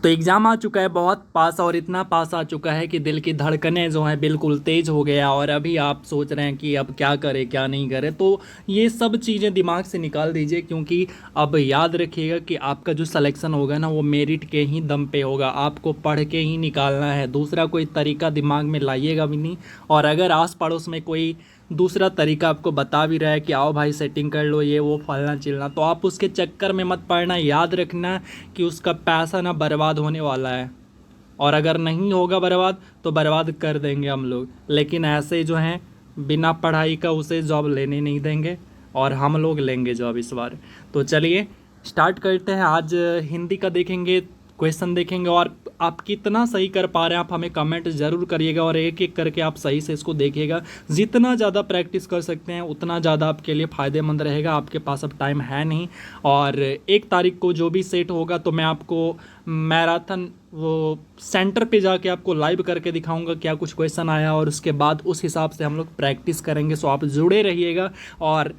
तो एग्ज़ाम आ चुका है बहुत पास, और इतना पास आ चुका है कि दिल की धड़कनें जो हैं बिल्कुल तेज़ हो गया। और अभी आप सोच रहे हैं कि अब क्या करें क्या नहीं करें, तो ये सब चीज़ें दिमाग से निकाल दीजिए, क्योंकि अब याद रखिएगा कि आपका जो सिलेक्शन होगा ना वो मेरिट के ही दम पे होगा। आपको पढ़ के ही निकालना है, दूसरा कोई तरीका दिमाग में लाइएगा भी नहीं। और अगर आस पड़ोस में कोई दूसरा तरीका आपको बता भी रहा है कि आओ भाई सेटिंग कर लो ये वो फलना चिलना, तो आप उसके चक्कर में मत पड़ना। याद रखना कि उसका पैसा ना बर्बाद होने वाला है, और अगर नहीं होगा बर्बाद तो बर्बाद कर देंगे हम लोग। लेकिन ऐसे जो हैं बिना पढ़ाई का उसे जॉब लेने नहीं देंगे, और हम लोग लेंगे जॉब इस बार। तो चलिए स्टार्ट करते हैं। आज हिंदी का देखेंगे, क्वेश्चन देखेंगे, और आप कितना सही कर पा रहे हैं आप हमें कमेंट ज़रूर करिएगा, और एक एक करके आप सही से इसको देखिएगा। जितना ज़्यादा प्रैक्टिस कर सकते हैं उतना ज़्यादा आपके लिए फ़ायदेमंद रहेगा। आपके पास अब टाइम है नहीं, और 1 तारीख को जो भी सेट होगा तो मैं आपको मैराथन वो सेंटर पे जाके आपको लाइव करके दिखाऊंगा क्या कुछ क्वेश्चन आया, और उसके बाद उस हिसाब से हम लोग प्रैक्टिस करेंगे। सो आप जुड़े रहिएगा और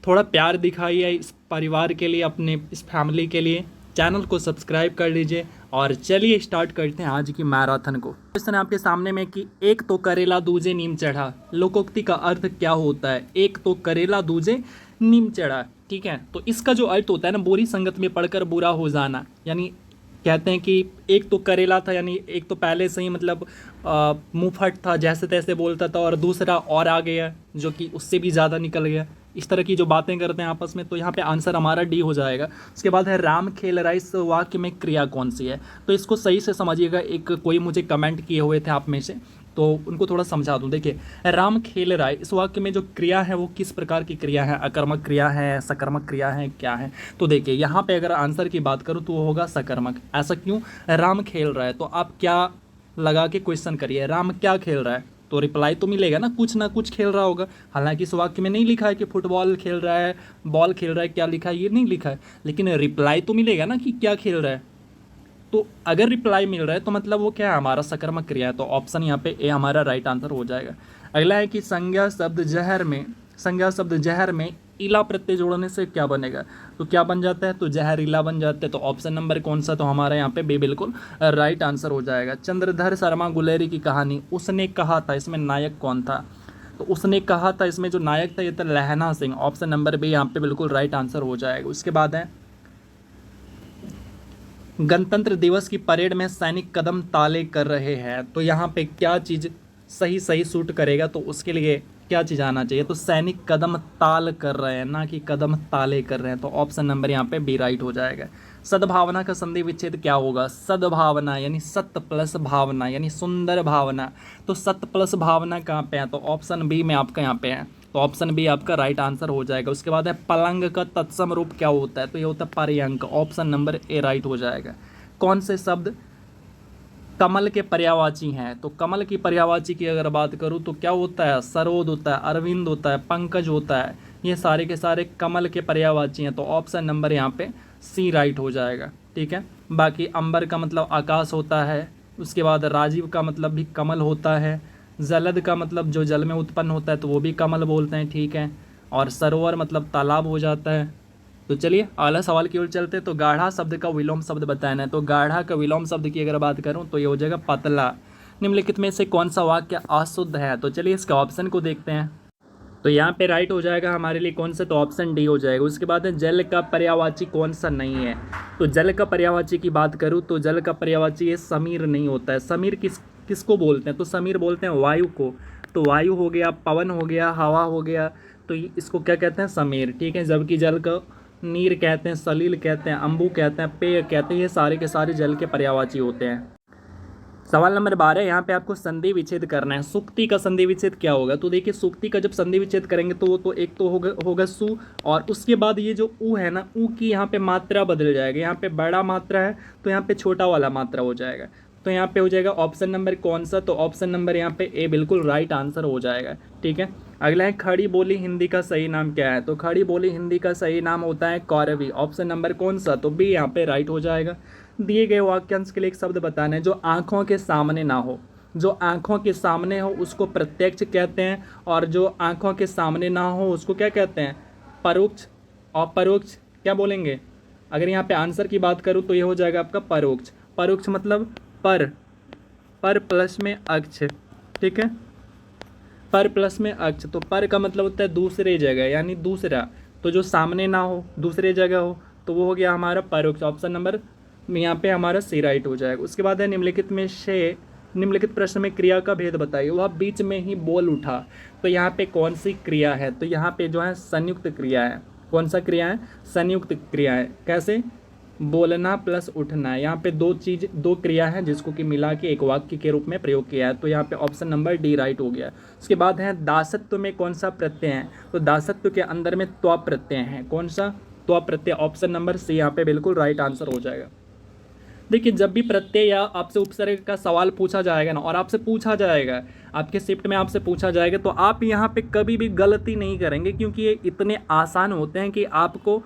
थोड़ा प्यार दिखाइए इस परिवार के लिए, अपने इस फैमिली के लिए। चैनल को सब्सक्राइब कर लीजिए, और चलिए स्टार्ट करते हैं आज की मैराथन को। क्वेश्चन है आपके सामने में कि एक तो करेला दूजे नीम चढ़ा, लोकोक्ति का अर्थ क्या होता है? एक तो करेला दूजे नीम चढ़ा, ठीक है। तो इसका जो अर्थ होता है ना, बुरी संगत में पड़कर बुरा हो जाना। यानी कहते हैं कि एक तो करेला था, यानी एक तो पहले से ही मतलब मुंहफट था, जैसे तैसे बोलता था, और दूसरा और आ गया जो कि उससे भी ज़्यादा निकल गया। इस तरह की जो बातें करते हैं आपस में, तो यहाँ पे आंसर हमारा डी हो जाएगा। उसके बाद है राम खेल रहा, इस वाक्य में क्रिया कौन सी है? तो इसको सही से समझिएगा। एक कोई मुझे कमेंट किए हुए थे आप में से, तो उनको थोड़ा समझा दूं। देखिए, राम खेल रहा है, इस वाक्य में जो क्रिया है वो किस प्रकार की क्रिया है? अकर्मक क्रिया है, सकर्मक क्रिया है, क्या है? तो देखिए यहाँ पे अगर आंसर की बात करूँ तो वो होगा सकर्मक। ऐसा क्यों? राम खेल रहा है, तो आप क्या लगा के क्वेश्चन करिए, राम क्या खेल रहा है? तो रिप्लाई तो मिलेगा ना कुछ खेल रहा होगा। हालांकि इस वाक्य में नहीं लिखा है कि फुटबॉल खेल रहा है, बॉल खेल रहा है, क्या लिखा है ये नहीं लिखा है, लेकिन रिप्लाई तो मिलेगा ना कि क्या खेल रहा है। तो अगर रिप्लाई मिल रहा है तो मतलब वो क्या है, हमारा सकर्मक क्रिया है। तो ऑप्शन यहाँ पे ए हमारा राइट आंसर हो जाएगा। अगला है कि संज्ञा शब्द जहर में इला प्रत्यय जोड़ने से क्या बनेगा? तो क्या बन जाता है? तो जहरीला बन जाता है। तो ऑप्शन नंबर कौन सा? तो हमारा यहाँ पे बी बिल्कुल राइट आंसर हो जाएगा। चंद्रधर शर्मा गुलेरी की कहानी, उसने कहा था, इसमें नायक कौन था? तो उसने कहा था, इसमें जो नायक था ये था लहना सिंह। ऑप्शन नंबर बी यहाँ पे बिल्कुल राइट आंसर हो जाएगा। उसके बाद है गणतंत्र दिवस की परेड में सैनिक कदम ताले कर रहे हैं, तो यहाँ पे क्या चीज़ सही सही सूट करेगा? तो उसके लिए क्या चीज़ आना चाहिए? तो सैनिक कदम ताल कर रहे हैं, ना कि कदम ताले कर रहे हैं। तो ऑप्शन नंबर यहाँ पे बी राइट हो जाएगा। सद्भावना का संधि विच्छेद क्या होगा? सद्भावना यानी सत्य प्लस भावना यानी सुंदर भावना। तो सत्य प्लस भावना कहाँ पे है? तो ऑप्शन बी में आपका यहाँ पे है। तो ऑप्शन बी आपका राइट आंसर हो जाएगा। उसके बाद है पलंग का तत्सम रूप क्या होता है? तो ये होता है पर्यंक। ऑप्शन नंबर ए राइट हो जाएगा। कौन से शब्द कमल के पर्यायवाची हैं? तो कमल की पर्यायवाची की अगर बात करूं तो क्या होता है? सरोद होता है, अरविंद होता है, पंकज होता है। ये सारे के सारे कमल के पर्यायवाची हैं। तो ऑप्शन नंबर यहाँ पे सी राइट हो जाएगा, ठीक है। बाकी अंबर का मतलब आकाश होता है। उसके बाद राजीव का मतलब भी कमल होता है। जलद का मतलब जो जल में उत्पन्न होता है तो वो भी कमल बोलते हैं, ठीक है। और सरोवर मतलब तालाब हो जाता है। तो चलिए अगला सवाल की ओर चलते हैं। तो गाढ़ा शब्द का विलोम शब्द बताना है। तो गाढ़ा का विलोम शब्द की अगर बात करूं तो ये हो जाएगा पतला। निम्नलिखित में से कौन सा वाक्य अशुद्ध है? तो चलिए इसका ऑप्शन को देखते हैं। तो यहाँ पे राइट हो जाएगा हमारे लिए कौन सा? तो ऑप्शन डी हो जाएगा। उसके बाद है जल का पर्यायवाची कौन सा नहीं है? तो जल का पर्यायवाची की बात करूँ तो जल का पर्यायवाची ये समीर नहीं होता है। समीर किसको बोलते हैं? तो समीर बोलते हैं वायु को। तो वायु हो गया, पवन हो गया, हवा हो गया, तो इसको क्या कहते हैं? समीर, ठीक है। जबकि जल का नीर कहते हैं, सलील कहते हैं, अम्बु कहते हैं, पेय कहते हैं, ये सारे के सारे जल के पर्यायवाची होते हैं। सवाल नंबर 12, यहाँ पे आपको संधि विच्छेद करना है। सुक्ति का संधि विच्छेद क्या होगा? तो देखिए सुक्ति का जब संधि विच्छेद करेंगे तो वो तो एक तो होगा सु, और उसके बाद ये जो उ है ना, उ की यहाँ पे मात्रा बदल जाएगा। यहाँ पे बड़ा मात्रा है तो यहाँ पे छोटा वाला मात्रा हो जाएगा। तो यहाँ पे हो जाएगा ऑप्शन नंबर कौन सा? तो ऑप्शन नंबर यहाँ पे ए बिल्कुल राइट आंसर हो जाएगा, ठीक है। अगला है खड़ी बोली हिंदी का सही नाम क्या है? तो खड़ी बोली हिंदी का सही नाम होता है कौरवी। ऑप्शन नंबर कौन सा? तो बी यहाँ पे राइट हो जाएगा। दिए गए वाक्यांश के लिए एक शब्द बताना है जो आंखों के सामने ना हो। जो आंखों के सामने हो उसको प्रत्यक्ष कहते हैं, और जो आंखों के सामने ना हो उसको क्या कहते हैं? परोक्ष। और परोक्ष क्या बोलेंगे? अगर यहाँ पे आंसर की बात करूँ तो ये हो जाएगा आपका परोक्ष। परोक्ष मतलब पर, पर प्लस में अक्ष, ठीक है, पर प्लस में अक्ष, तो पर का मतलब होता है दूसरे जगह, यानी दूसरा, तो जो सामने ना हो, दूसरे जगह हो, तो वो हो गया हमारा परोक्ष। ऑप्शन नंबर यहाँ पे हमारा सी राइट हो जाएगा। उसके बाद है निम्नलिखित में से निम्नलिखित प्रश्न में क्रिया का भेद बताइए। वह बीच में ही बोल उठा, तो यहाँ पे कौन सी क्रिया है, तो यहाँ पे जो है संयुक्त क्रिया है। कौन सा क्रिया है, संयुक्त क्रिया है। कैसे, बोलना प्लस उठना है, यहाँ पे दो क्रिया है जिसको कि मिला के एक वाक्य के रूप में प्रयोग किया है, तो यहाँ पे ऑप्शन नंबर डी राइट हो गया। उसके बाद है दासत्व में कौन सा प्रत्यय है, तो दासत्व के अंदर में त्वा प्रत्यय है। कौन सा, त्वा प्रत्यय, ऑप्शन नंबर सी यहाँ पे बिल्कुल राइट आंसर हो जाएगा। देखिए जब भी प्रत्यय या आपसे उपसर्ग का सवाल पूछा जाएगा ना, और आपसे पूछा जाएगा, आपके शिफ्ट में आपसे पूछा जाएगा, तो आप यहाँ पे कभी भी गलती नहीं करेंगे, क्योंकि ये इतने आसान होते हैं कि आपको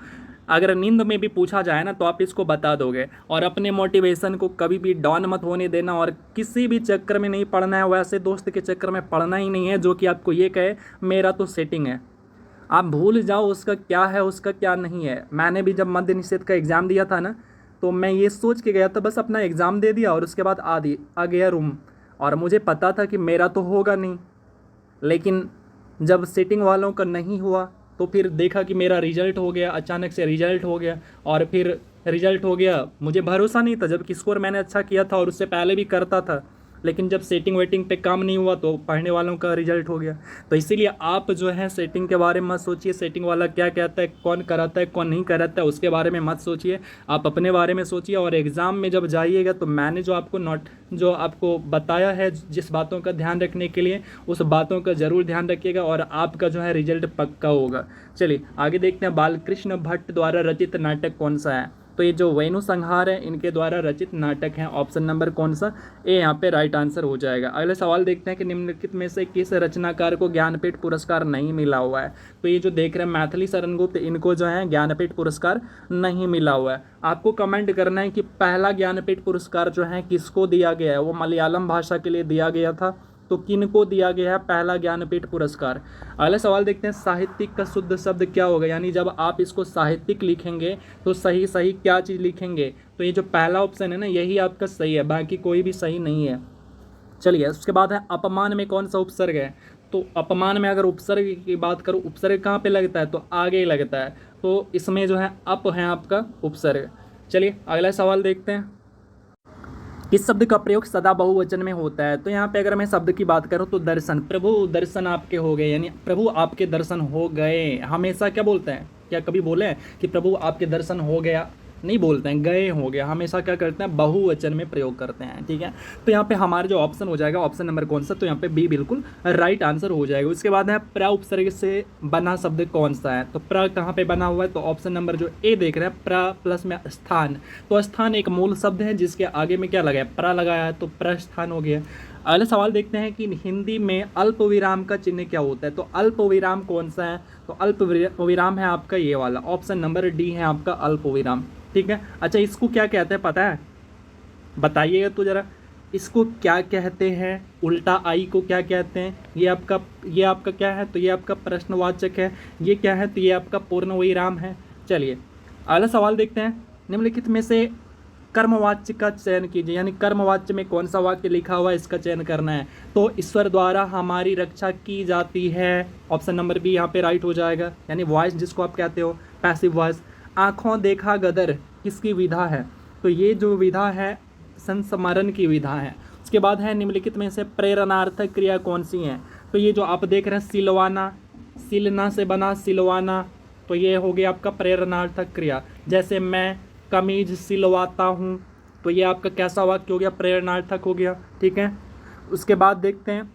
अगर नींद में भी पूछा जाए ना तो आप इसको बता दोगे। और अपने मोटिवेशन को कभी भी डाउन मत होने देना, और किसी भी चक्कर में नहीं पढ़ना है, वैसे दोस्त के चक्कर में पढ़ना ही नहीं है जो कि आपको ये कहे मेरा तो सेटिंग है। आप भूल जाओ उसका क्या है, उसका क्या नहीं है। मैंने भी जब मध्य निषेध का एग्ज़ाम दिया था ना, तो मैं ये सोच के गया था, बस अपना एग्ज़ाम दे दिया और उसके बाद आ गया रूम, और मुझे पता था कि मेरा तो होगा नहीं। लेकिन जब सेटिंग वालों का नहीं हुआ तो फिर देखा कि मेरा रिजल्ट हो गया, अचानक से रिजल्ट हो गया, और फिर रिजल्ट हो गया, मुझे भरोसा नहीं था, जबकि स्कोर मैंने अच्छा किया था और उससे पहले भी करता था। लेकिन जब सेटिंग वेटिंग पे काम नहीं हुआ तो पढ़ने वालों का रिजल्ट हो गया। तो इसीलिए आप जो है सेटिंग के बारे में मत सोचिए, सेटिंग वाला क्या कहता है, कौन कराता है, कौन नहीं कराता है, उसके बारे में मत सोचिए, आप अपने बारे में सोचिए। और एग्ज़ाम में जब जाइएगा तो मैंने जो आपको बताया है जिस बातों का ध्यान रखने के लिए, उस बातों का ज़रूर ध्यान रखिएगा और आपका जो है रिजल्ट पक्का होगा। चलिए आगे देखते हैं, बालकृष्ण भट्ट द्वारा रचित नाटक कौन सा है, तो ये जो वेणु संहार है इनके द्वारा रचित नाटक है। ऑप्शन नंबर कौन सा, ए यहाँ पे राइट आंसर हो जाएगा। अगले सवाल देखते हैं कि निम्नलिखित में से किस रचनाकार को ज्ञानपीठ पुरस्कार नहीं मिला हुआ है। तो ये जो देख रहे हैं मैथिली शरण गुप्त, इनको जो है ज्ञानपीठ पुरस्कार नहीं मिला हुआ है। आपको कमेंट करना है कि पहला ज्ञानपीठ पुरस्कार जो है किसको दिया गया है, वो मलयालम भाषा के लिए दिया गया था, तो किनको दिया गया है पहला ज्ञानपीठ पुरस्कार। अगला सवाल देखते हैं, साहित्यिक का शुद्ध शब्द क्या होगा, यानी जब आप इसको साहित्यिक लिखेंगे तो सही सही क्या चीज़ लिखेंगे, तो ये जो पहला ऑप्शन है ना यही आपका सही है, बाकी कोई भी सही नहीं है। चलिए उसके बाद है अपमान में कौन सा उपसर्ग है, तो अपमान में अगर उपसर्ग की बात करूँ, उपसर्ग कहाँ पे लगता है, तो आगे लगता है, तो इसमें जो है अप है आपका उपसर्ग। चलिए अगला सवाल देखते हैं, किस शब्द का प्रयोग सदा बहुवचन में होता है, तो यहाँ पे अगर मैं शब्द की बात करूँ तो दर्शन, प्रभु दर्शन आपके हो गए, यानी प्रभु आपके दर्शन हो गए। हमेशा क्या बोलते हैं, क्या कभी बोले हैं कि प्रभु आपके दर्शन हो गया, नहीं बोलते हैं, गए हो गया। हमेशा क्या करते हैं, बहुवचन में प्रयोग करते हैं, ठीक है। तो यहाँ पे हमारा जो ऑप्शन हो जाएगा, ऑप्शन नंबर कौन सा, तो यहाँ पे बी बिल्कुल राइट आंसर हो जाएगा। उसके बाद है प्र उपसर्ग से बना शब्द कौन सा है, तो प्र कहाँ पे बना हुआ है, तो ऑप्शन नंबर जो ए देख रहे हैं, प्र प्लस में स्थान, तो स्थान एक मूल शब्द है जिसके आगे में क्या लगाया, प्र लगाया है, तो प्रस्थान हो गया। अगला सवाल देखते हैं कि हिंदी में अल्प विराम का चिन्ह क्या होता है, तो अल्प विराम कौन सा है, तो अल्प विराम है आपका ये वाला, ऑप्शन नंबर डी है आपका अल्प विराम, ठीक है। अच्छा इसको क्या कहते हैं पता है, बताइएगा तो ज़रा, इसको क्या कहते हैं, उल्टा आई को क्या कहते हैं, ये आपका क्या है, तो ये आपका प्रश्नवाचक है, ये क्या है, तो ये आपका पूर्ण विराम है। चलिए अगला सवाल देखते हैं, निम्नलिखित में से कर्मवाच्य का चयन कीजिए, यानी कर्मवाच्य में कौन सा वाक्य लिखा हुआ है इसका चयन करना है। तो ईश्वर द्वारा हमारी रक्षा की जाती है, ऑप्शन नंबर बी यहाँ पे राइट हो जाएगा, यानी वॉइस जिसको आप कहते हो पैसिव वॉइस। आँखों देखा गदर किसकी विधा है, तो ये जो विधा है संस्मरण की विधा है। उसके बाद है निम्नलिखित में से प्रेरणार्थक क्रिया कौन सी है, तो ये जो आप देख रहे हैं सिलवाना, सिलना से बना सिलवाना, तो ये हो गया आपका प्रेरणार्थक क्रिया। जैसे मैं कमीज सिलवाता हूँ, तो ये आपका कैसा वाक्य हो गया, प्रेरणार्थक हो गया, ठीक है। उसके बाद देखते हैं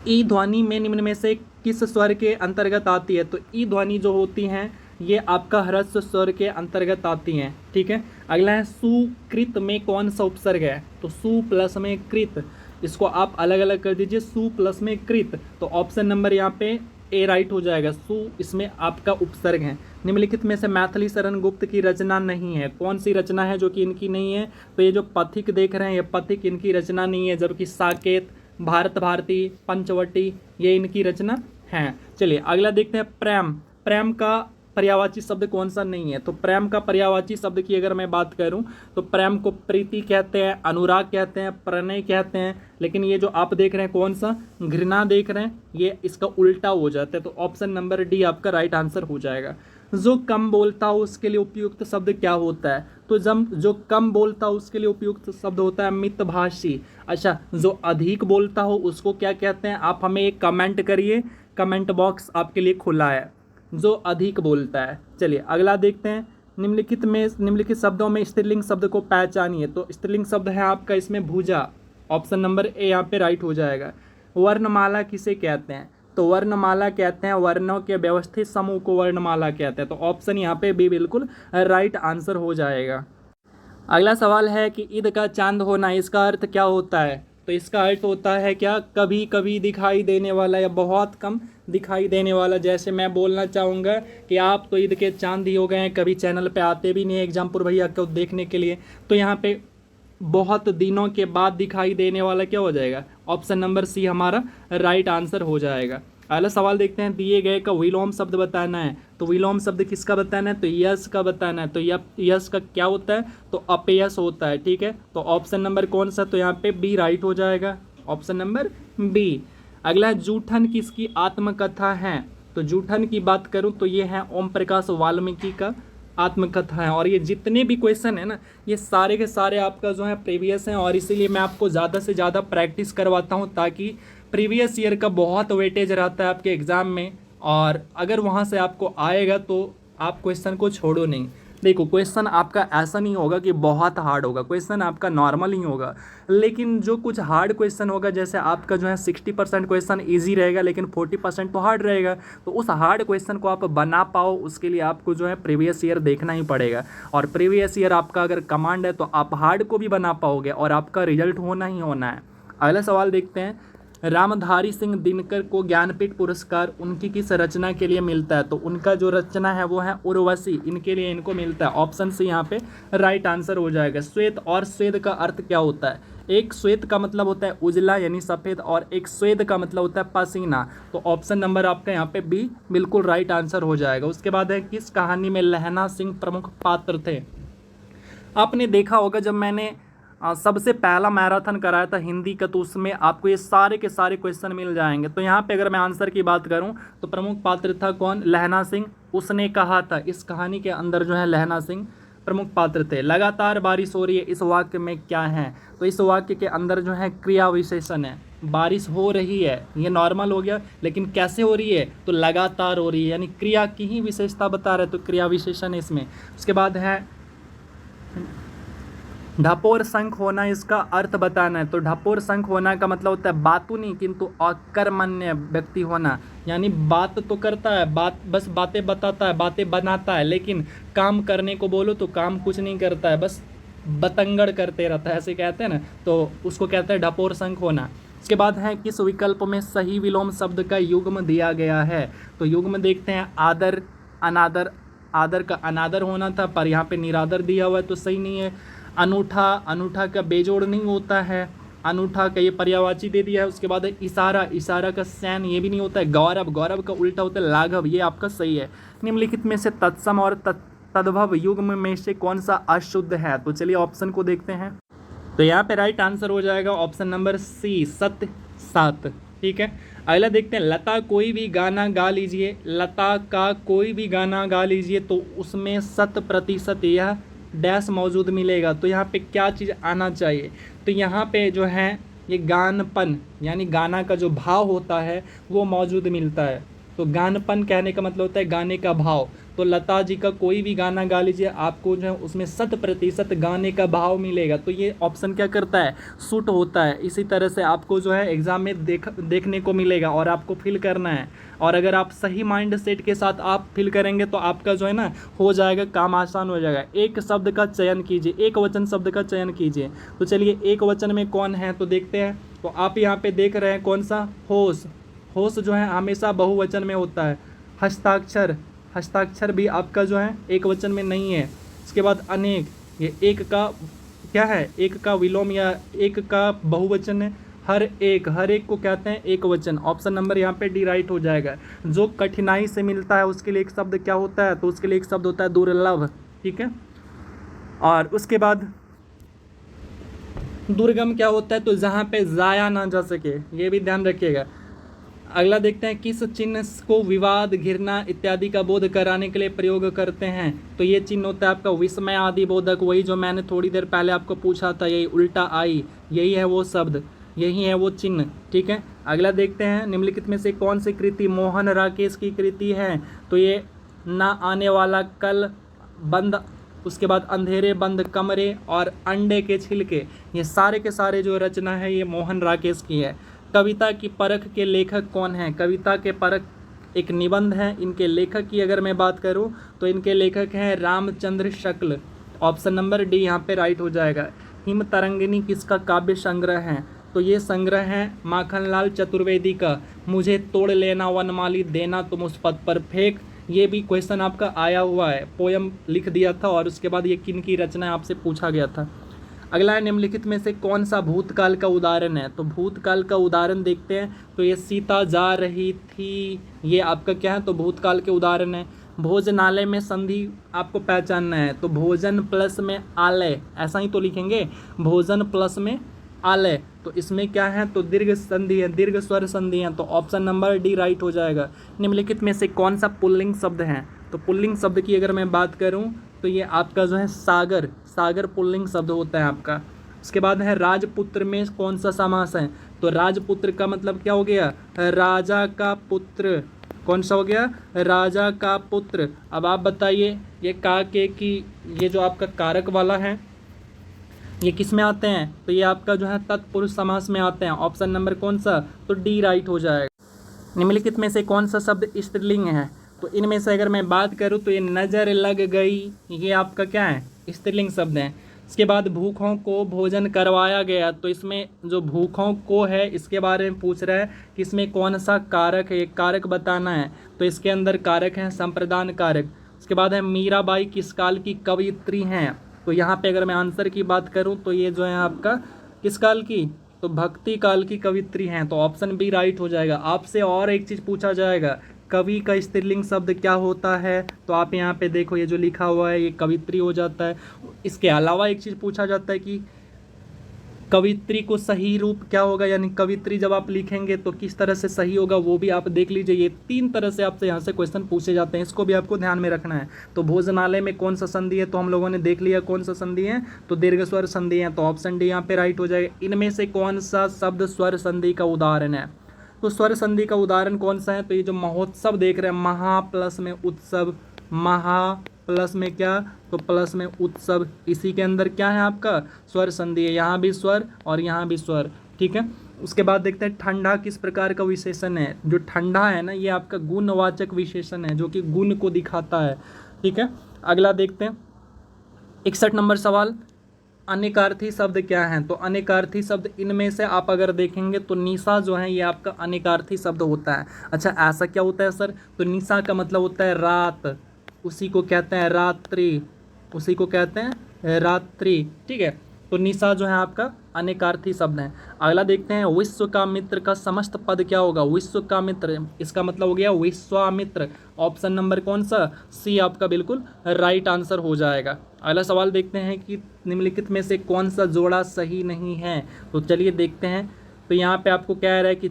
ई ध्वनि में निम्न में से किस स्वर के अंतर्गत आती है, तो ई ध्वनि जो होती हैं ये आपका ह्रस्व स्वर के अंतर्गत आती हैं, ठीक है। अगला है सुकृत में कौन सा उपसर्ग है, तो सु प्लस में कृत, इसको आप अलग अलग कर दीजिए, सु प्लस में कृत, तो ऑप्शन नंबर यहाँ पे ए राइट हो जाएगा, सु इसमें आपका उपसर्ग है। निम्नलिखित में से मैथिली शरण गुप्त की रचना नहीं है, कौन सी रचना है जो कि इनकी नहीं है, तो ये जो पथिक देख रहे हैं ये पथिक इनकी रचना नहीं है, जबकि साकेत, भारत भारती, पंचवटी ये इनकी रचना है। चलिए अगला देखते हैं प्रेम, प्रेम का पर्यायवाची शब्द कौन सा नहीं है? तो प्रेम का पर्यायवाची शब्द की अगर मैं बात करूं तो प्रेम को प्रीति कहते हैं, अनुराग कहते हैं, प्रणय कहते हैं। लेकिन ये जो आप देख रहे हैं कौन सा, घृणा देख रहे हैं, ये इसका उल्टा हो जाता है। तो ऑप्शन नंबर डी आपका राइट आंसर हो जाएगा। जो कम बोलता हो उसके लिए उपयुक्त शब्द क्या होता है? तो जब जो कम बोलता हो उसके लिए उपयुक्त शब्द होता है मितभाषी। अच्छा, जो अधिक बोलता हो उसको क्या कहते हैं? आप हमें एक कमेंट करिए, कमेंट बॉक्स आपके लिए खुला है, जो अधिक बोलता है। चलिए अगला देखते हैं। निम्नलिखित शब्दों में स्त्रीलिंग शब्द को पहचानिए। तो स्त्रीलिंग शब्द है आपका इसमें भुजा, ऑप्शन नंबर ए यहाँ पे राइट हो जाएगा। वर्णमाला किसे कहते हैं? तो वर्णमाला कहते हैं वर्णों के व्यवस्थित समूह को वर्णमाला कहते हैं। तो ऑप्शन यहाँ पे बी बिल्कुल राइट आंसर हो जाएगा। अगला सवाल है कि ईद का चांद होना, इसका अर्थ क्या होता है? तो इसका अर्थ होता है क्या, कभी कभी दिखाई देने वाला या बहुत कम दिखाई देने वाला। जैसे मैं बोलना चाहूँगा कि आप तो ईद के चांद ही हो गए हैं, कभी चैनल पे आते भी नहीं है एग्जामपुर भैया को देखने के लिए। तो यहाँ पे बहुत दिनों के बाद दिखाई देने वाला क्या हो जाएगा? ऑप्शन नंबर सी हमारा राइट आंसर हो जाएगा। अगला सवाल देखते हैं। दिए गए का विलोम शब्द बताना है। तो विलोम शब्द किसका बताना है? तो यश का बताना है। तो यश का क्या होता है? तो अपयश होता है। ठीक है, तो ऑप्शन नंबर कौन सा? तो यहाँ पे बी राइट हो जाएगा, ऑप्शन नंबर बी। अगला, जूठन किसकी आत्मकथा है? तो जूठन की बात करूँ तो ये है ओम प्रकाश वाल्मीकि का आत्मकथा है। और ये जितने भी क्वेश्चन है ना, ये सारे के सारे आपका जो है प्रीवियस हैं, और इसीलिए मैं आपको ज़्यादा से ज़्यादा प्रैक्टिस करवाता हूँ, ताकि प्रीवियस ईयर का बहुत वेटेज रहता है आपके एग्ज़ाम में। और अगर वहाँ से आपको आएगा तो आप क्वेश्चन को छोड़ो नहीं। देखो, क्वेश्चन आपका ऐसा नहीं होगा कि बहुत हार्ड होगा, क्वेश्चन आपका नॉर्मल ही होगा। लेकिन जो कुछ हार्ड क्वेश्चन होगा, जैसे आपका जो है 60% क्वेश्चन इजी रहेगा, लेकिन 40% तो हार्ड रहेगा। तो उस हार्ड क्वेश्चन को आप बना पाओ, उसके लिए आपको जो है प्रीवियस ईयर देखना ही पड़ेगा। और प्रीवियस ईयर आपका अगर कमांड है तो आप हार्ड को भी बना पाओगे, और आपका रिजल्ट होना ही होना है। अगला सवाल देखते हैं। रामधारी सिंह दिनकर को ज्ञानपीठ पुरस्कार उनकी किस रचना के लिए मिलता है? तो उनका जो रचना है वो है उर्वशी, इनके लिए इनको मिलता है। ऑप्शन सी यहाँ पे राइट आंसर हो जाएगा। श्वेत और श्वेत का अर्थ क्या होता है? एक श्वेत का मतलब होता है उजला यानी सफ़ेद, और एक श्वेत का मतलब होता है पसीना। तो ऑप्शन नंबर आपका यहाँ पे बी बिल्कुल राइट आंसर हो जाएगा। उसके बाद है, किस कहानी में लहना सिंह प्रमुख पात्र थे? आपने देखा होगा जब मैंने सबसे पहला मैराथन कराया था हिंदी का, तो उसमें आपको ये सारे के सारे क्वेश्चन मिल जाएंगे। तो यहाँ पे अगर मैं आंसर की बात करूँ तो प्रमुख पात्र था कौन? लहना सिंह। उसने कहा था, इस कहानी के अंदर जो है लहना सिंह प्रमुख पात्र थे। लगातार बारिश हो रही है, इस वाक्य में क्या है? तो इस वाक्य के अंदर जो है क्रिया विशेषण है। बारिश हो रही है, ये नॉर्मल हो गया, लेकिन कैसे हो रही है? तो लगातार हो रही है, यानी क्रिया की ही विशेषता बता रहे, तो क्रिया विशेषण है इसमें। उसके बाद है ढपोर शंख होना, इसका अर्थ बताना है। तो ढपोर शंख होना का मतलब होता है बातू नहीं किंतु अकर्मण्य व्यक्ति होना, यानी बात तो करता है, बात बस बातें बताता है, बातें बनाता है, लेकिन काम करने को बोलो तो काम कुछ नहीं करता है, बस बतंगड़ करते रहता है, ऐसे कहते हैं ना, तो उसको कहते हैं ढपोर शंख होना। इसके बाद है, किस विकल्प में सही विलोम शब्द का युग्म दिया गया है? तो युग्म देखते हैं, आदर अनादर। आदर का अनादर होना था, पर यहाँ पे निरादर दिया हुआ है, तो सही नहीं है। अनूठा, अनूठा का बेजोड़ नहीं होता है, अनूठा का ये पर्यायवाची दे दिया है। उसके बाद है इशारा, इशारा का सैन ये भी नहीं होता है। गौरव, गौरव का उल्टा होता है लाघव, ये आपका सही है। निम्नलिखित में से तत्सम और तद्भव युग्म में से कौन सा अशुद्ध है? तो चलिए ऑप्शन को देखते हैं। तो यहाँ पे राइट आंसर हो जाएगा ऑप्शन नंबर सी, सत्य सात। ठीक है, अगला देखते हैं। लता कोई भी गाना गा लीजिए, लता का कोई भी गाना गा लीजिए तो उसमें 100% यह डैश मौजूद मिलेगा। तो यहाँ पे क्या चीज़ आना चाहिए? तो यहाँ पे जो है ये गानपन, यानी गाना का जो भाव होता है वो मौजूद मिलता है। तो गानपन कहने का मतलब होता है गाने का भाव। तो लता जी का कोई भी गाना गा लीजिए, आपको जो है उसमें 100% गाने का भाव मिलेगा। तो ये ऑप्शन क्या करता है? सूट होता है। इसी तरह से आपको जो है एग्ज़ाम में देखने को मिलेगा और आपको फिल करना है। और अगर आप सही माइंड सेट के साथ आप फिल करेंगे तो आपका जो है ना हो जाएगा, काम आसान हो जाएगा। एक शब्द का चयन कीजिए, एक वचन शब्द का चयन कीजिए। तो चलिए एक वचन में कौन है तो देखते हैं। तो आप यहाँ पे देख रहे हैं कौन सा? होश। होश जो है हमेशा बहुवचन में होता है। हस्ताक्षर, हस्ताक्षर भी आपका जो है एक वचन में नहीं है। इसके बाद अनेक, ये एक का क्या है? एक का विलोम या एक का बहुवचन है, हर एक को कहते हैं एक वचन। ऑप्शन नंबर यहाँ पे डी राइट हो जाएगा। जो कठिनाई से मिलता है उसके लिए एक शब्द क्या होता है, तो उसके लिए एक शब्द होता है दुर्लभ, ठीक है। और उसके बाद दुर्गम क्या होता है, तो जहाँ पे जाया ना जा सके, ये भी ध्यान रखिएगा। अगला देखते हैं, किस चिन्ह को विवाद, घृणा इत्यादि का बोध कराने के लिए प्रयोग करते हैं, तो ये चिन्ह होता है आपका विस्मय आदि बोधक, वही जो मैंने थोड़ी देर पहले आपको पूछा था, यही उल्टा आई, यही है वो शब्द, यही है वो चिन्ह, ठीक है। अगला देखते हैं, निम्नलिखित में से कौन सी कृति मोहन राकेश की कृति है, तो ये ना आने वाला कल, बंद, उसके बाद अंधेरे बंद कमरे और अंडे के छिलके, ये सारे के सारे जो रचना है ये मोहन राकेश की है। कविता की परख के लेखक कौन हैं, कविता के परख एक निबंध है, इनके लेखक की अगर मैं बात करूं तो इनके लेखक हैं Ramchandra Shukla. Option number D यहाँ पे राइट हो जाएगा। हिम तरंगिनी किसका काव्य संग्रह है, तो ये संग्रह है माखनलाल चतुर्वेदी का। मुझे तोड़ लेना वनमाली, देना तुम उस पद पर फेंक, ये भी क्वेश्चन आपका आया हुआ है, पोयम लिख दिया था और उसके बाद ये किन की रचना है आपसे पूछा गया था। अगला है, निम्नलिखित में से कौन सा भूतकाल का उदाहरण है, तो भूतकाल का उदाहरण देखते हैं, तो ये सीता जा रही थी, ये आपका क्या है, तो भूतकाल के उदाहरण है। भोजनालय में संधि आपको पहचानना है, तो भोजन प्लस में आलय, ऐसा ही तो लिखेंगे, भोजन प्लस में आलय, तो इसमें क्या है, तो दीर्घ संधि है, दीर्घ स्वर संधि है, तो ऑप्शन नंबर डी राइट हो जाएगा। निम्नलिखित में से कौन सा पुल्लिंग शब्द है, तो पुल्लिंग शब्द की अगर मैं बात करूं तो ये आपका जो है सागर, सागर पुल्लिंग शब्द होता है आपका। उसके बाद है राजपुत्र में कौन सा समास है, तो राजपुत्र का मतलब क्या हो गया, राजा का पुत्र, कौन सा हो गया, राजा का पुत्र। अब आप बताइए, ये का के की ये जो आपका कारक वाला है ये किस में आते हैं, तो ये आपका जो है तत्पुरुष समास में आते हैं। ऑप्शन नंबर कौन सा, तो डी राइट हो जाएगा। निम्नलिखित में से कौन सा शब्द स्त्रीलिंग है, तो इनमें से अगर मैं बात करूं तो ये नज़र लग गई, ये आपका क्या है, स्त्रीलिंग शब्द है। इसके बाद भूखों को भोजन करवाया गया, तो इसमें जो भूखों को है इसके बारे में पूछ रहा है कि इसमें कौन सा कारक है, एक कारक बताना है, तो इसके अंदर कारक है संप्रदान कारक। उसके बाद है मीराबाई किस काल की कवयित्री हैं, तो यहाँ पे अगर मैं आंसर की बात करूँ तो ये जो है आपका किस काल की, तो भक्ति काल की कवित्री हैं, तो ऑप्शन बी राइट हो जाएगा। आपसे और एक चीज़ पूछा जाएगा, कवि का स्त्रीलिंग शब्द क्या होता है, तो आप यहाँ पे देखो ये जो लिखा हुआ है ये कवित्री हो जाता है। इसके अलावा एक चीज़ पूछा जाता है कि कवित्री को सही रूप क्या होगा, यानी कवित्री जब आप लिखेंगे तो किस तरह से सही होगा, वो भी आप देख लीजिए। ये 3 तरह से आपसे यहाँ से क्वेश्चन पूछे जाते हैं, इसको भी आपको ध्यान में रखना है। तो भोजनालय में कौन सा संधि है, तो हम लोगों ने देख लिया कौन सा संधि है, तो दीर्घ स्वर संधि है, तो ऑप्शन डी यहाँ पे राइट हो जाएगा। इनमें से कौन सा शब्द स्वर संधि का उदाहरण है, तो स्वर संधि का उदाहरण कौन सा है, तो ये जो महोत्सव देख रहे हैं, महा प्लस में उत्सव, महा प्लस में क्या, तो प्लस में उत्सव, इसी के अंदर क्या है आपका स्वर संधि है, यहाँ भी स्वर और यहाँ भी स्वर, ठीक है। उसके बाद देखते हैं ठंडा किस प्रकार का विशेषण है, जो ठंडा है ना ये आपका गुणवाचक विशेषण है, जो कि गुण को दिखाता है, ठीक है। अगला देखते हैं 61 नंबर सवाल, अनेकार्थी शब्द क्या हैं, तो अनेकार्थी शब्द इनमें से आप अगर देखेंगे तो निशा जो है ये आपका अनेकार्थी शब्द होता है। अच्छा ऐसा क्या होता है सर, तो निशा का मतलब होता है रात, उसी को कहते हैं रात्रि, उसी को कहते हैं रात्रि, ठीक है। तो निशा जो है आपका अनेकार्थी शब्द है। अगला देखते हैं विश्व का मित्र का समस्त पद क्या होगा, विश्व का मित्र, इसका मतलब हो गया विश्वामित्र। ऑप्शन नंबर कौन सा, सी आपका बिल्कुल राइट आंसर हो जाएगा। अगला सवाल देखते हैं कि निम्नलिखित में से कौन सा जोड़ा सही नहीं है, तो चलिए देखते हैं। तो यहाँ पे आपको कह रहा है कि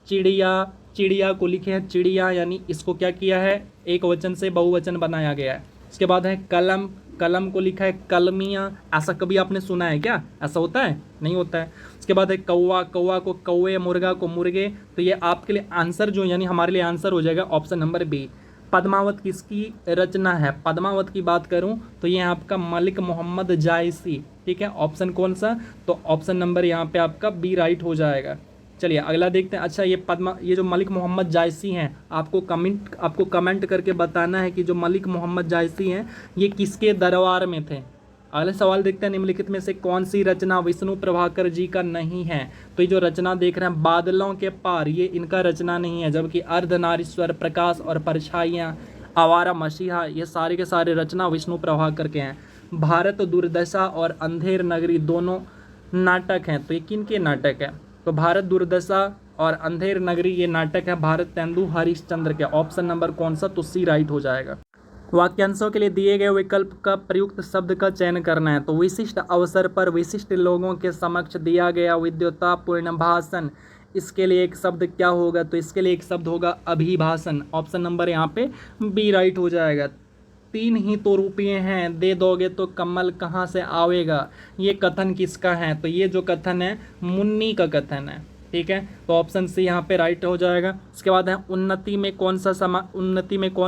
चिड़िया, चिड़िया को लिखे हैं चिड़िया, यानी इसको क्या किया है, एक वचन से बहुवचन बनाया गया है। उसके बाद है कलम, कलम को लिखा है कलमियाँ, ऐसा कभी आपने सुना है क्या, ऐसा होता है, नहीं होता है। उसके बाद है कौवा, कौवा को कौवे, मुर्गा को मुर्गे, तो ये आपके लिए आंसर जो यानी हमारे लिए आंसर हो जाएगा ऑप्शन नंबर बी। पद्मावत किसकी रचना है, पद्मावत की बात करूं तो ये आपका मलिक मोहम्मद जायसी, ठीक है। ऑप्शन कौन सा, तो ऑप्शन नंबर यहाँ पे आपका बी राइट हो जाएगा। चलिए अगला देखते हैं। अच्छा ये जो मलिक मोहम्मद जायसी हैं, आपको कमेंट करके बताना है कि जो मलिक मोहम्मद जायसी हैं ये किसके दरबार में थे। अगला सवाल देखते हैं, निम्नलिखित में से कौन सी रचना विष्णु प्रभाकर जी का नहीं है, तो ये जो रचना देख रहे हैं बादलों के पार, ये इनका रचना नहीं है, जबकि अर्धनारीश्वर, प्रकाश और परछाइयाँ, आवारा मसीहा, ये सारे के सारे रचना विष्णु प्रभाकर के हैं। भारत दुर्दशा और अंधेर नगरी दोनों नाटक हैं, तो ये किन के नाटक है, तो भारत दुर्दशा और अंधेर नगरी ये नाटक है भारत तेंदु हरिश्चंद्र के। ऑप्शन नंबर कौन सा, तो सी राइट हो जाएगा। वाक्यांशों के लिए दिए गए विकल्प का प्रयुक्त शब्द का चयन करना है। तो विशिष्ट अवसर पर विशिष्ट लोगों के समक्ष दिया गया विद्वत्तापूर्ण भाषण, इसके लिए एक शब्द क्या होगा, तो इसके लिए एक शब्द होगा अभिभाषण। ऑप्शन नंबर यहाँ पे बी राइट हो जाएगा। 3 ही तो रुपये हैं, दे दोगे तो कमल कहाँ से आवेगा, ये कथन किसका है, तो ये जो कथन है मुन्नी का कथन है। ठीक है, तो ऑप्शन सी यहाँ पे राइट हो जाएगा। इसके बाद है उन्नति में कौन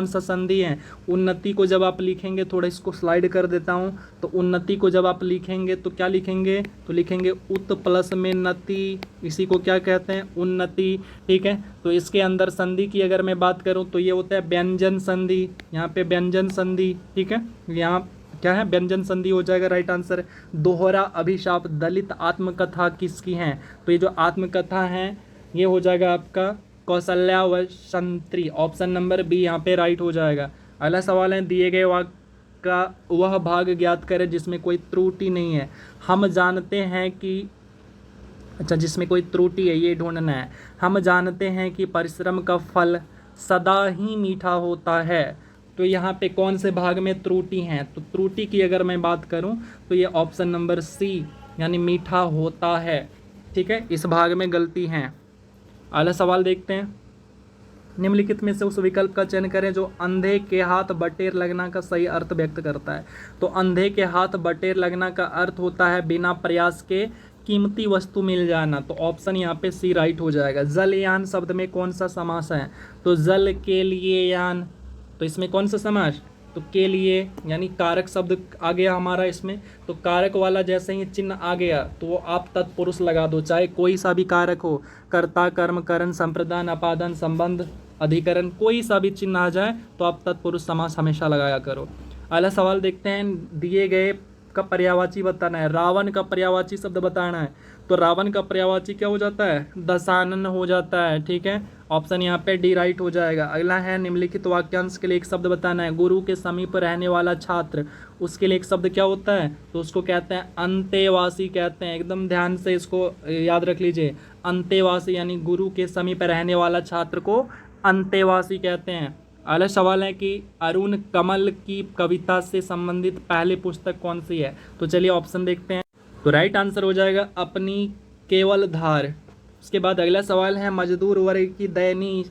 सा संधि है। उन्नति को जब आप लिखेंगे, थोड़ा इसको स्लाइड कर देता हूँ, तो उन्नति को जब आप लिखेंगे तो क्या लिखेंगे, तो लिखेंगे उत प्लस में नति, इसी को क्या कहते हैं, उन्नति। ठीक है, तो इसके अंदर संधि की अगर मैं बात करूँ तो ये होता है व्यंजन संधि, यहाँ पे व्यंजन संधि। ठीक है, यहाँ क्या है, व्यंजन संधि हो जाएगा राइट आंसर। दोहरा अभिशाप दलित आत्मकथा किसकी है, तो ये जो आत्मकथा है ये हो जाएगा आपका कौशल्या व संत्री। ऑप्शन नंबर बी यहाँ पे राइट हो जाएगा। अगला सवाल है, दिए गए वाक्य का वह भाग ज्ञात करें जिसमें कोई त्रुटि नहीं है। हम जानते हैं कि, अच्छा जिसमें कोई त्रुटि है ये ढूंढना है। हम जानते हैं कि परिश्रम का फल सदा ही मीठा होता है, तो यहाँ पे कौन से भाग में त्रुटि हैं, तो त्रुटि की अगर मैं बात करूँ तो ये ऑप्शन नंबर सी यानी मीठा होता है। ठीक है, इस भाग में गलती है। अगला सवाल देखते हैं, निम्नलिखित में से उस विकल्प का चयन करें जो अंधे के हाथ बटेर लगना का सही अर्थ व्यक्त करता है। तो अंधे के हाथ बटेर लगना का अर्थ होता है बिना प्रयास के कीमती वस्तु मिल जाना। तो ऑप्शन यहाँ पे सी राइट हो जाएगा। जलयान शब्द में कौन सा समास है, तो जल के लिए यान, तो इसमें कौन सा समास, तो के लिए यानी कारक शब्द आ गया हमारा इसमें। तो कारक वाला जैसे ही चिन्ह आ गया तो वो आप तत्पुरुष लगा दो, चाहे कोई सा भी कारक हो, कर्ता कर्म करण संप्रदान अपादान संबंध अधिकरण, कोई सा भी चिन्ह आ जाए तो आप तत्पुरुष समास हमेशा लगाया करो। अगला सवाल देखते हैं, दिए गए का पर्यायवाची बताना है। रावण का पर्यायवाची शब्द बताना है, तो रावण का पर्यायवाची क्या हो जाता है, दशानन हो जाता है। ठीक है, ऑप्शन यहाँ पे डी राइट हो जाएगा। अगला है, निम्नलिखित वाक्यांश के लिए एक शब्द बताना है। गुरु के समीप रहने वाला छात्र, उसके लिए एक शब्द क्या होता है, तो उसको कहते हैं अंतेवासी कहते हैं। एकदम ध्यान से इसको याद रख लीजिए, अंतेवासी यानी गुरु के समीप रहने वाला छात्र को अंतेवासी कहते हैं। अगला सवाल है कि अरुण कमल की कविता से संबंधित पहली पुस्तक कौन सी है, तो चलिए ऑप्शन देखते हैं। तो राइट आंसर हो जाएगा अपनी केवल धार। उसके बाद अगला सवाल है, मजदूर वर्ग की दयनीय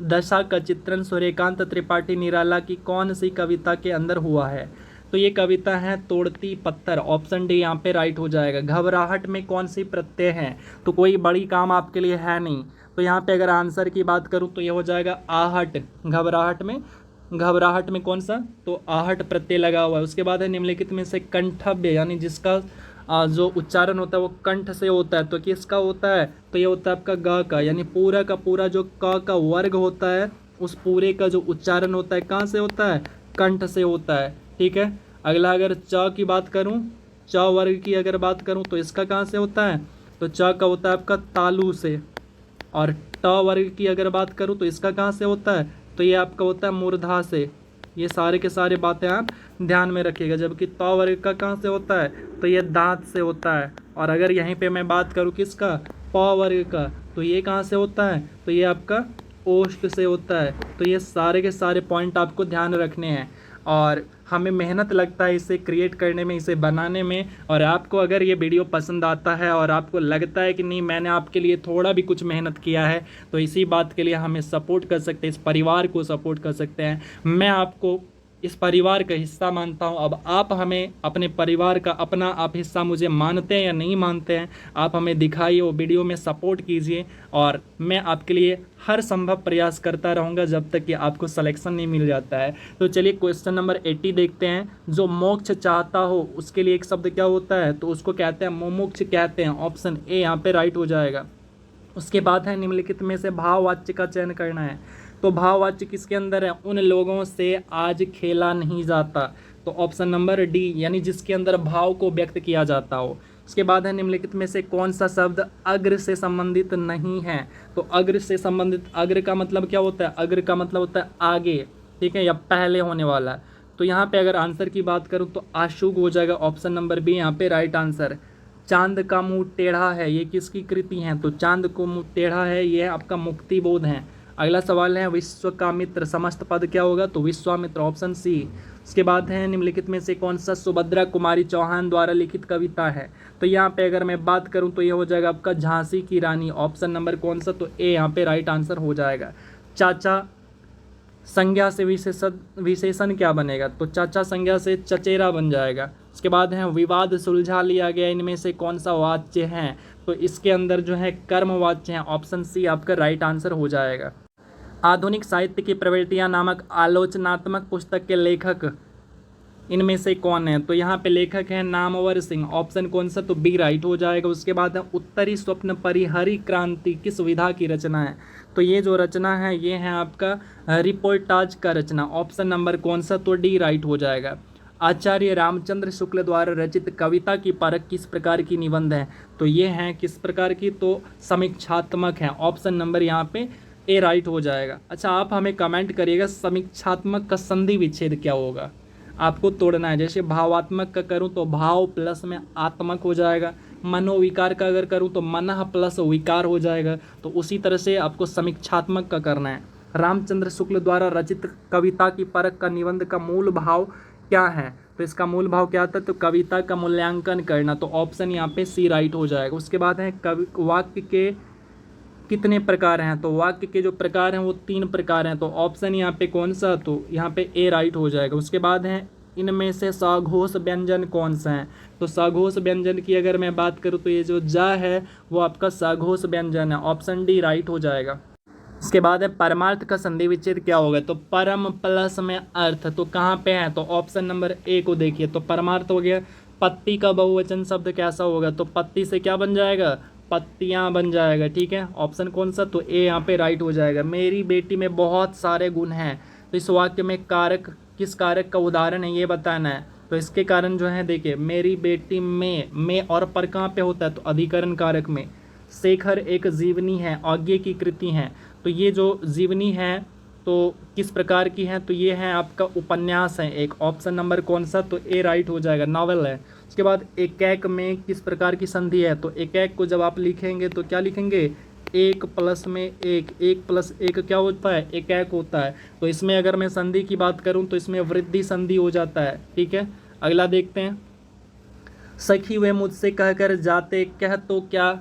दशा का चित्रण सूर्यकांत त्रिपाठी निराला की कौन सी कविता के अंदर हुआ है, तो ये कविता है तोड़ती पत्थर। ऑप्शन डी यहाँ पे राइट हो जाएगा। घबराहट में कौन सी प्रत्यय है, तो कोई बड़ी काम आपके लिए है नहीं, तो यहाँ पे अगर आंसर की बात करूँ तो ये हो जाएगा आहट। घबराहट में कौन सा, तो आहट प्रत्यय लगा हुआ है। उसके बाद है, निम्नलिखित में से कंठव्य यानी जिसका जो उच्चारण होता है वो कंठ से होता है, तो किसका होता है, तो ये होता है आपका ग का, यानी पूरा का पूरा जो क का वर्ग होता है उस पूरे का जो उच्चारण होता है कहाँ से होता है, कंठ से होता है। ठीक है, अगला अगर च की बात करूँ, च वर्ग की अगर बात करूँ तो इसका कहाँ से होता है, तो च का होता है आपका तालु से। और ट वर्ग की अगर बात करूँ तो इसका कहाँ से होता है, तो ये आपका होता है मूर्धा से। ये सारे के सारे बातें आप ध्यान में रखिएगा। जबकि त वर्ग का कहाँ से होता है, तो ये दांत से होता है। और अगर यहीं पे मैं बात करूँ किसका, प वर्ग का, तो ये कहाँ से होता है, तो ये आपका ओष्ठ से होता है। तो ये सारे के सारे पॉइंट आपको ध्यान रखने हैं और हमें मेहनत लगता है इसे क्रिएट करने में, इसे बनाने में। और आपको अगर ये वीडियो पसंद आता है और आपको लगता है कि नहीं मैंने आपके लिए थोड़ा भी कुछ मेहनत किया है, तो इसी बात के लिए हमें सपोर्ट कर सकते हैं, इस परिवार को सपोर्ट कर सकते हैं। मैं आपको इस परिवार का हिस्सा मानता हूं। अब आप हमें अपने परिवार का अपना आप हिस्सा मुझे मानते हैं या नहीं मानते हैं, आप हमें दिखाइए, वो वीडियो में सपोर्ट कीजिए और मैं आपके लिए हर संभव प्रयास करता रहूँगा जब तक कि आपको सिलेक्शन नहीं मिल जाता है। तो चलिए क्वेश्चन नंबर 80 देखते हैं। जो मोक्ष चाहता हो उसके लिए एक शब्द क्या होता है, तो उसको कहते हैं मुमुक्ष कहते हैं। ऑप्शन ए यहाँ पे राइट हो जाएगा। उसके बाद है, निम्नलिखित में से भाववाच्य का चयन करना है। तो भाववाच्य किसके अंदर है, उन लोगों से आज खेला नहीं जाता। तो ऑप्शन नंबर डी यानी जिसके अंदर भाव को व्यक्त किया जाता हो। उसके बाद है, निम्नलिखित में से कौन सा शब्द अग्र से संबंधित नहीं है। तो अग्र से संबंधित, अग्र का मतलब क्या होता है, अग्र का मतलब होता है आगे, ठीक है, या पहले होने वाला। तो यहाँ पे अगर आंसर की बात करूँ तो आशुग हो जाएगा। ऑप्शन नंबर बी यहाँ पे राइट आंसर। चांद का मुंह टेढ़ा है, ये किसकी कृति है? तो चांद को मुंह टेढ़ा है, ये आपका मुक्तिबोध है। अगला सवाल है विश्वामित्र समस्त पद क्या होगा? तो विश्वामित्र, ऑप्शन सी। उसके बाद है निम्नलिखित में से कौन सा सुभद्रा कुमारी चौहान द्वारा लिखित कविता है? तो यहाँ पे अगर मैं बात करूँ तो ये हो जाएगा आपका झांसी की रानी, ऑप्शन नंबर कौन सा? तो ए यहाँ पे राइट आंसर हो जाएगा। चाचा संज्ञा से विशेषण क्या बनेगा? तो चाचा संज्ञा से चचेरा बन जाएगा। उसके बाद है विवाद सुलझा लिया गया, इनमें से कौन सा वाच्य है? तो इसके अंदर जो है कर्म वाच्य है, ऑप्शन सी आपका राइट आंसर हो जाएगा। आधुनिक साहित्य की प्रवृत्तियां नामक आलोचनात्मक पुस्तक के लेखक इनमें से कौन है? तो यहाँ पे लेखक है नामवर सिंह, ऑप्शन कौन सा? तो बी राइट हो जाएगा। उसके बाद है उत्तरी स्वप्न परिहरी क्रांति किस विधा की रचना है? तो ये जो रचना है ये है आपका रिपोर्टाज का रचना, ऑप्शन नंबर कौन सा? तो डी राइट हो जाएगा। आचार्य रामचंद्र शुक्ल द्वारा रचित कविता की परख किस प्रकार की निबंध है? तो ये है किस प्रकार की? तो समीक्षात्मक है, ऑप्शन नंबर यहाँ पे ए राइट हो जाएगा। अच्छा, आप हमें कमेंट करिएगा समीक्षात्मक का संधि विच्छेद क्या होगा, आपको तोड़ना है। जैसे भावात्मक का करूं तो भाव प्लस में आत्मक हो जाएगा, मनोविकार का अगर करूं तो मनः प्लस विकार हो जाएगा। तो उसी तरह से आपको समीक्षात्मक का करना है। रामचंद्र शुक्ल द्वारा रचित कविता की परख का निबंध का मूल भाव क्या है? तो इसका मूल भाव क्या था? तो कविता का मूल्यांकन करना, तो ऑप्शन यहाँ पे सी राइट हो जाएगा। उसके बाद है वाक्य के कितने प्रकार हैं? तो वाक्य के जो प्रकार हैं वो 3 प्रकार हैं, तो ऑप्शन यहाँ पे कौन सा? तो यहाँ पे ए राइट हो जाएगा। उसके बाद है इनमें से सघोष व्यंजन कौन सा है? तो सघोष व्यंजन की अगर मैं बात करूँ तो ये जो जा है वो आपका सघोष व्यंजन है, ऑप्शन डी राइट हो जाएगा। इसके बाद है परमार्थ का संधि विच्छेद क्या होगा? तो परम प्लस में अर्थ, तो कहाँ पे है? तो ऑप्शन नंबर ए को देखिए, तो परमार्थ हो गया। पत्ती का बहुवचन शब्द कैसा होगा? तो पत्ती से क्या बन जाएगा? पत्तियां बन जाएगा, ठीक है। ऑप्शन कौन सा? तो ए यहाँ पे राइट हो जाएगा। मेरी बेटी में बहुत सारे गुण हैं, तो इस वाक्य में कारक किस कारक का उदाहरण है ये बताना है। तो इसके कारण जो है देखिए, मेरी बेटी में और पर कहाँ पे होता है? तो अधिकरण कारक में। शेखर एक जीवनी है, आज्ञे की कृति है, तो ये जो जीवनी है तो किस प्रकार की है? तो ये है आपका उपन्यास है एक, ऑप्शन नंबर कौन सा? तो ए राइट हो जाएगा, नॉवेल है। उसके बाद एकैक में किस प्रकार की संधि है? तो एकैक को जब आप लिखेंगे तो क्या लिखेंगे? 1 प्लस में 1, 1 प्लस 1 क्या होता है? एकैक होता है। तो इसमें अगर मैं संधि की बात करूं तो इसमें वृद्धि संधि हो जाता है, ठीक है। अगला देखते हैं। सखी वे मुझसे कहकर जाते, कह तो क्या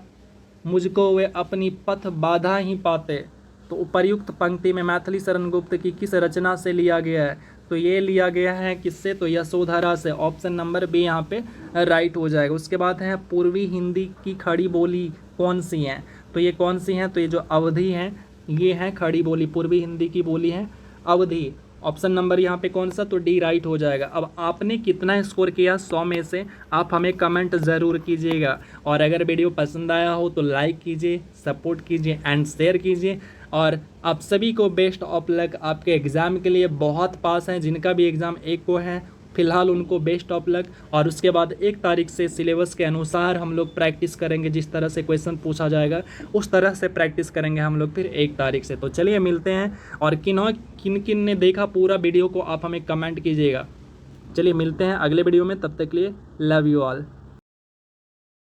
मुझको वे अपनी पथ बाधा ही पाते। तो उपर्युक्त पंक्ति में मैथिली शरण गुप्त की किस रचना से लिया गया है? तो ये लिया गया है किससे? तो यशोधरा से, ऑप्शन नंबर बी यहाँ पे राइट हो जाएगा। उसके बाद है पूर्वी हिंदी की खड़ी बोली कौन सी हैं? तो ये कौन सी हैं? तो ये जो अवधी हैं ये हैं खड़ी बोली, पूर्वी हिंदी की बोली है अवधी, ऑप्शन नंबर यहाँ पे कौन सा? तो डी राइट हो जाएगा। अब आपने कितना स्कोर किया 100 में से, आप हमें कमेंट ज़रूर कीजिएगा। और अगर वीडियो पसंद आया हो तो लाइक कीजिए, सपोर्ट कीजिए एंड शेयर कीजिए। और आप सभी को बेस्ट ऑफ लक आपके एग्ज़ाम के लिए। बहुत पास हैं जिनका भी एग्ज़ाम 1 को है, फिलहाल उनको बेस्ट ऑफ लक। और उसके बाद 1 तारीख से सिलेबस के अनुसार हम लोग प्रैक्टिस करेंगे, जिस तरह से क्वेश्चन पूछा जाएगा उस तरह से प्रैक्टिस करेंगे हम लोग फिर 1 तारीख से। तो चलिए मिलते हैं, और किन किन ने देखा पूरा वीडियो को आप हमें कमेंट कीजिएगा। चलिए मिलते हैं अगले वीडियो में, तब तक के लिए लव यू ऑल।